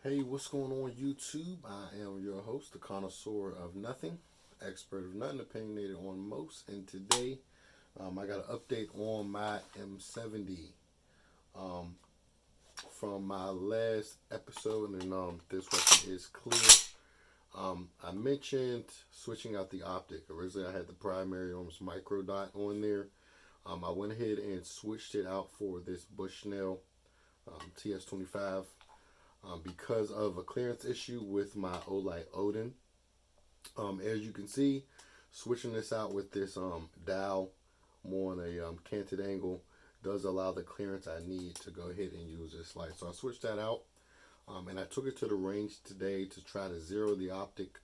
Hey, what's going on YouTube? I am your host, the connoisseur of nothing, expert of nothing, opinionated on most. And today, I got an update on my M70 um, from my last episode, and this record is clear. I mentioned switching out the optic. Originally, I had the primary micro dot on there. I went ahead and switched it out for this Bushnell TS25. Because of a clearance issue with my Olight Odin. As you can see, switching this out with this dial more on a canted angle does allow the clearance I need to go ahead and use this light. So I switched that out, and I took it to the range today to try to zero the optic.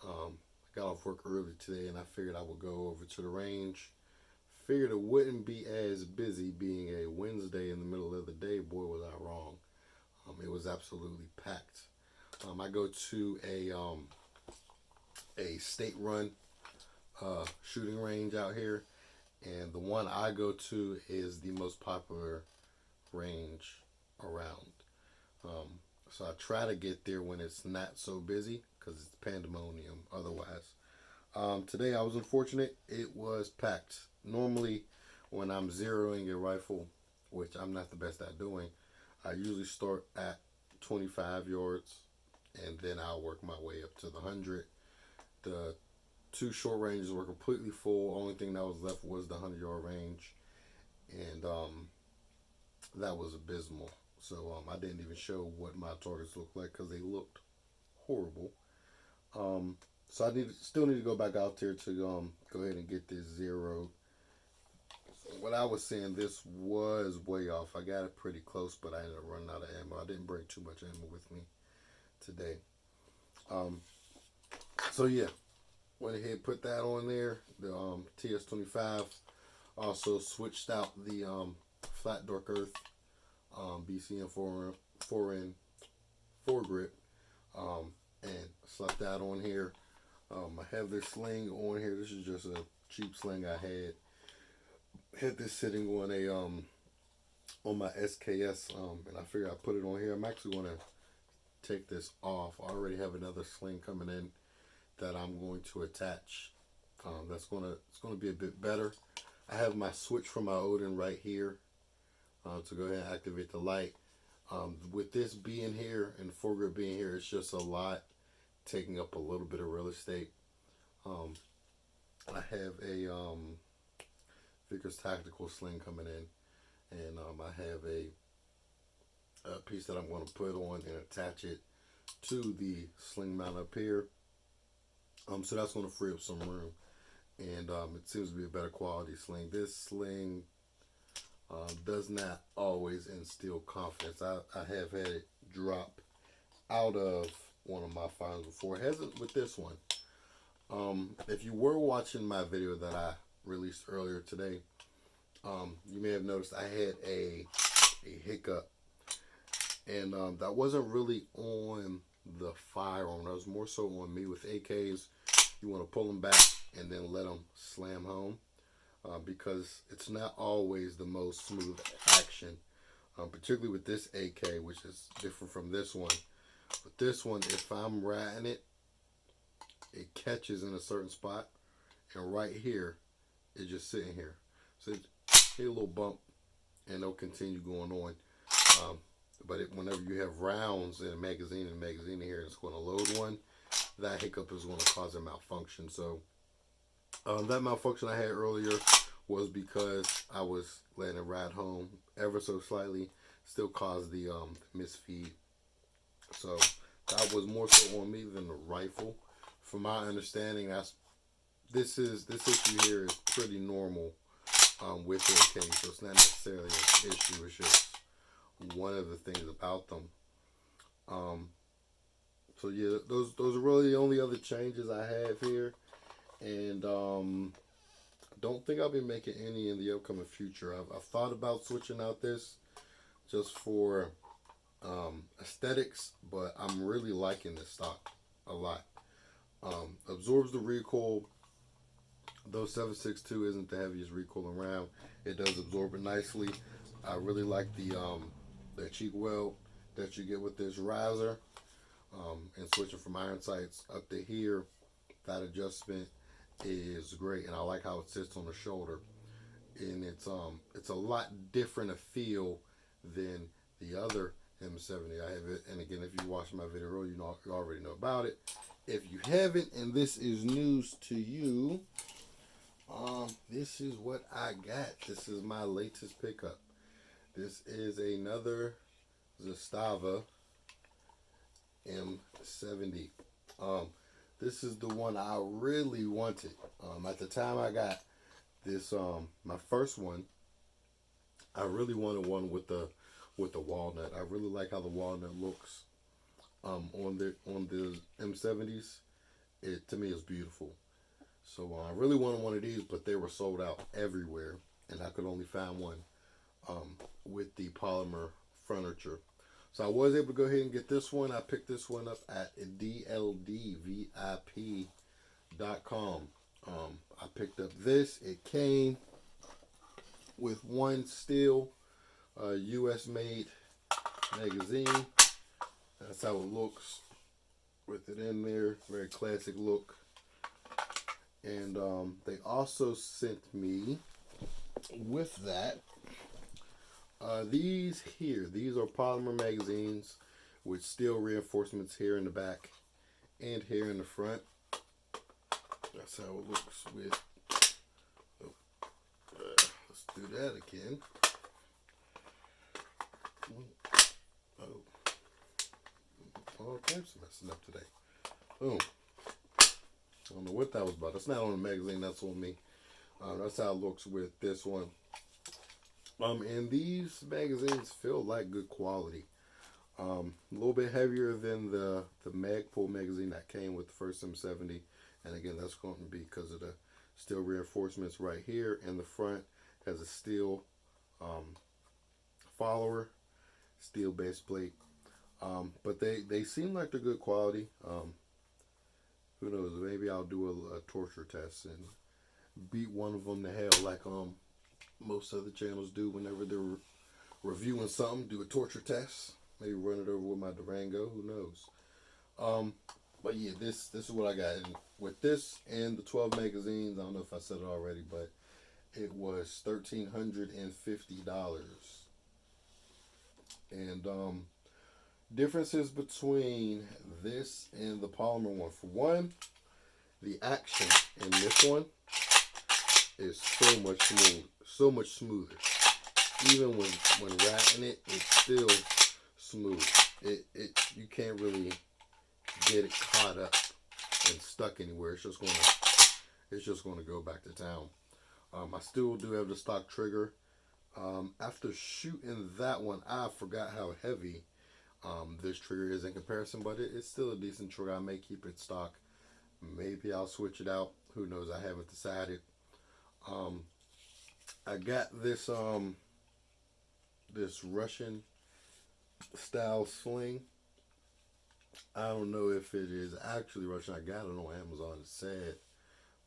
I got off work early today, and I figured I would go over to the range. Figured it wouldn't be as busy being a Wednesday in the middle of the day. Boy, was I wrong. It was absolutely packed. I go to a state-run shooting range out here, and the one I go to is the most popular range around. So I try to get there when it's not so busy because it's pandemonium otherwise. Today I was unfortunate. It was packed. Normally, when I'm zeroing a rifle, which I'm not the best at doing, I usually start at 25 yards, and then I'll work my way up to the 100. The two short ranges were completely full. Only thing that was left was the 100-yard range, and that was abysmal. So I didn't even show what my targets looked like because they looked horrible. So I still need to go back out there to go ahead and get this zeroed. What I was saying, this was way off. I got it pretty close, but I ended up running out of ammo. I didn't bring too much ammo with me today. So yeah, went ahead and put that on there. The TS25. Also switched out the flat dark earth BCM 4N 4 grip and slapped that on here. I have this sling on here. This is just a cheap sling I had this sitting on a on my SKS, and I figured I'd put it on here. I'm actually going to take this off. I already have another sling coming in that I'm going to attach. It's gonna be a bit better. I have my switch for my Odin right here to go ahead and activate the light. With this being here and the foregrip being here, it's just a lot taking up a little bit of real estate. I have a Vickers Tactical sling coming in, and I have a piece that I'm going to put on and attach it to the sling mount up here. So that's going to free up some room, and it seems to be a better quality sling. This sling does not always instill confidence. I have had it drop out of one of my finals before. It hasn't with this one. If you were watching my video that I released earlier today, you may have noticed I had a hiccup, and that wasn't really on the firearm. That was more so on me. With AKs, you want to pull them back and then let them slam home, because it's not always the most smooth action, particularly with this AK, which is different from this one. With this one, if I'm ratting it, it catches in a certain spot, and right here, it's just sitting here. So hit a little bump, and it'll continue going on. But whenever you have rounds in a magazine, in here, it's going to load one, that hiccup is going to cause a malfunction. So that malfunction I had earlier was because I was letting it ride home ever so slightly, still caused the misfeed. So that was more so on me than the rifle. From my understanding, this issue here is pretty normal with AK, so it's not necessarily an issue. It's just one of the things about them. So yeah, those are really the only other changes I have here, and don't think I'll be making any in the upcoming future. I've thought about switching out this just for aesthetics, but I'm really liking this stock a lot. Absorbs the recoil. Though 7.62 isn't the heaviest recoil around, it does absorb it nicely. I really like the cheek weld that you get with this riser, and switching from iron sights up to here, that adjustment is great, and I like how it sits on the shoulder. And it's a lot different a feel than the other M70 I have it. And again, if you watched my video, you already know about it. If you haven't, and this is news to you, this is what I got. This is my latest pickup. This is another Zastava M70. This is the one I really wanted. At the time I got this, my first one, I really wanted one with the walnut. I really like how the walnut looks on the M70s. It to me is beautiful. So I really wanted one of these, but they were sold out everywhere, and I could only find one with the polymer furniture. So I was able to go ahead and get this one. I picked this one up at dldvip.com. I picked up this. It came with one steel US made magazine. That's how it looks with it in there. Very classic look. And they also sent me with that these are polymer magazines with steel reinforcements here in the back and here in the front. That's how it looks with, let's do that again. All types of messing up today. Boom. I don't know what that was about. That's not on the magazine, that's on me. That's how it looks with this one. And these magazines feel like good quality. A little bit heavier than the Magpul magazine that came with the first M70. And again, that's going to be because of the steel reinforcements right here. And the front has a steel follower, steel base plate. But they seem like they're good quality. Who knows? Maybe I'll do a torture test and beat one of them to hell, like most other channels do whenever they're reviewing something. Do a torture test. Maybe run it over with my Durango. Who knows? But yeah, this is what I got. And with this and the 12 magazines, I don't know if I said it already, but it was $1,350. And differences between this and the polymer one. For one, the action in this one is so much smoother. Even when wrapping it, it's still smooth. You can't really get it caught up and stuck anywhere. It's just gonna go back to town. I still do have the stock trigger. After shooting that one, I forgot how heavy this trigger is in comparison, but it's still a decent trigger. I may keep it stock. Maybe I'll switch it out. Who knows? I haven't decided. I got this this Russian style sling. I don't know if it is actually Russian. I got it on Amazon. It said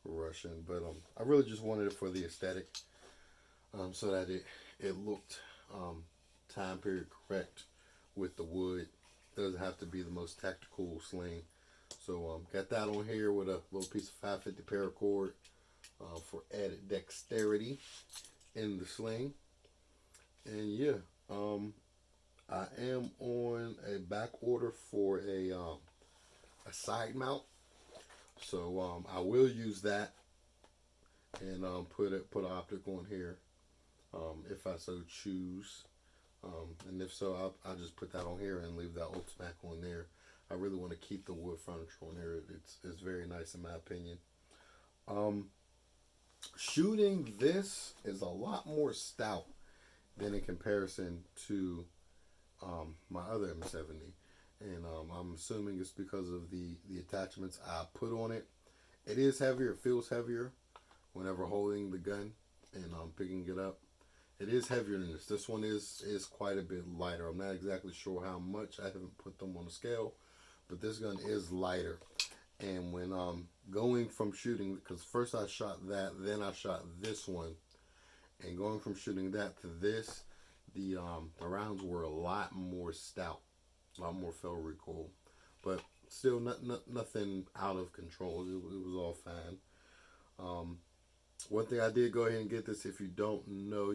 Russian, but I really just wanted it for the aesthetic, so that it looked time period correct with the wood. Doesn't have to be the most tactical sling. So got that on here with a little piece of 550 paracord for added dexterity in the sling. And yeah, I am on a back order for a side mount. So I will use that and put an optic on here if I so choose. And if so, I'll just put that on here and leave that Ultimac on there. I really want to keep the wood furniture on here. It's very nice in my opinion. Shooting this is a lot more stout than in comparison to my other M70. And I'm assuming it's because of the attachments I put on it. It is heavier. It feels heavier whenever holding the gun and picking it up. It is heavier than this. This one is quite a bit lighter. I'm not exactly sure how much. I haven't put them on the scale, but this gun is lighter. And when going from shooting, because first I shot that, then I shot this one, and going from shooting that to this, the rounds were a lot more stout. A lot more fell recoil, but still nothing out of control. It was all fine. Um, One thing I did go ahead and get this. If you don't know,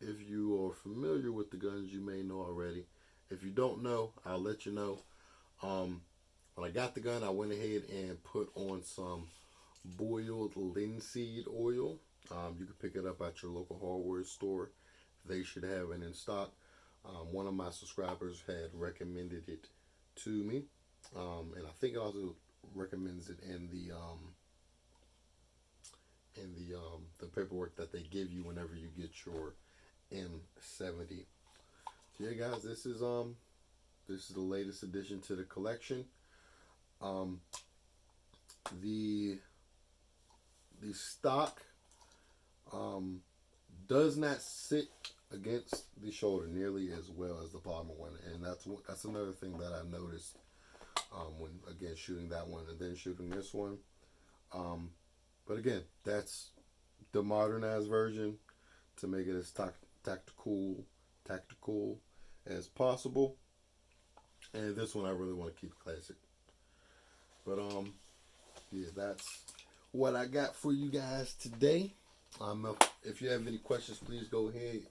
if you are familiar with the guns, you may know already. If you don't know, I'll let you know. Um, when I got the gun, I went ahead and put on some boiled linseed oil. You can pick it up at your local hardware store. They should have it in stock. One of my subscribers had recommended it to me, and I think it also recommends it in the paperwork that they give you whenever you get your M70. So yeah, guys, this is the latest addition to the collection. Um, the the stock um, does not sit against the shoulder nearly as well as the polymer one, and that's another thing that I noticed when again shooting that one and then shooting this one. Um, but again, that's the modernized version to make it as tactical as possible. And this one I really want to keep classic. But yeah, that's what I got for you guys today. If you have any questions, please go ahead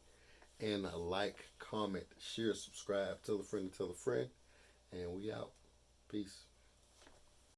and like, comment, share, subscribe, tell a friend to tell a friend, and we out. Peace.